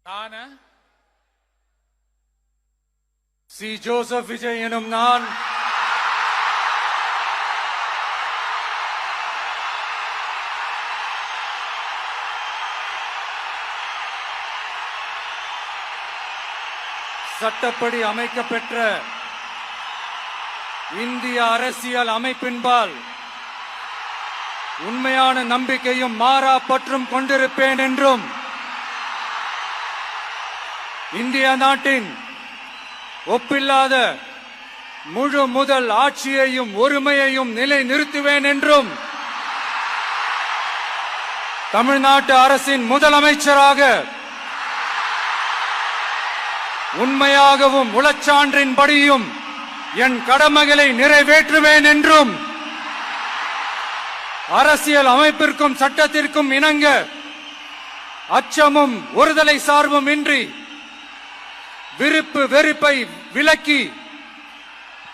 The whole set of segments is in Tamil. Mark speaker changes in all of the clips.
Speaker 1: நான் சி. ஜோசப் விஜய் எனும் நான் சட்டப்படி அமைக்கப்பெற்ற இந்திய அரசியல் அமைப்பின்பால் உண்மையான நம்பிக்கையும் மாறா பற்றும் கொண்டிருப்பேன் என்றும் இந்திய நாட்டின் ஒப்பில்லாத முழு முதல் ஆட்சியையும் ஒருமையையும் நிலை நிறுத்துவேன் என்றும் தமிழ்நாட்டு அரசின் முதலமைச்சராக உண்மையாகவும் உளச்சான்றின்படியும் என் கடமைகளை நிறைவேற்றுவேன் என்றும் அரசியல் அமைப்பிற்கும் சட்டத்திற்கும் இணங்க அச்சமும் ஒருதலை சார்பும் இன்றி விருப்பு வெறுப்பை விலக்கி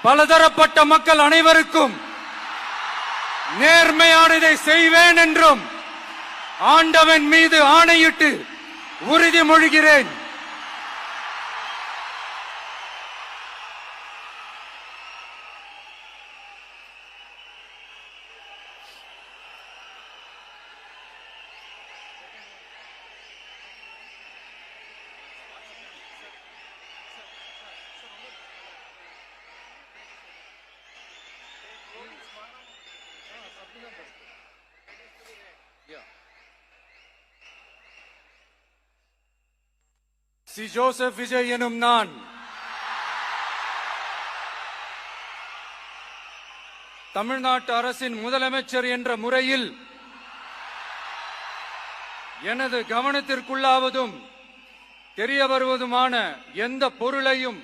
Speaker 1: பலதரப்பட்ட மக்கள் அனைவருக்கும் நேர்மையானதை செய்வேன் என்றும் ஆண்டவன் மீது ஆணையிட்டு உறுதிமொழிகிறேன். சி. ஜோசப் விஜய் எனும் நான் தமிழ்நாட்டு அரசின் முதலமைச்சர் என்ற முறையில் எனது கவனத்திற்குள்ளாவதும் தெரிய வருவதுமான எந்த பொருளையும்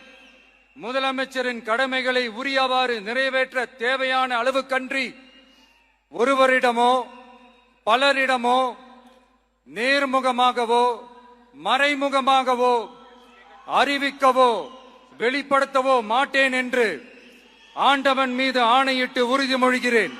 Speaker 1: முதலமைச்சரின் கடமைகளை உரியவாறு நிறைவேற்ற தேவையான அளவுக்கன்றி ஒருவரிடமோ பலரிடமோ நேர்முகமாகவோ மறைமுகமாகவோ அறிவிக்கவோ வெளிப்படுத்தவோ மாட்டேன் என்று ஆண்டவன் மீது ஆணையிட்டு உறுதிமொழிகிறேன்.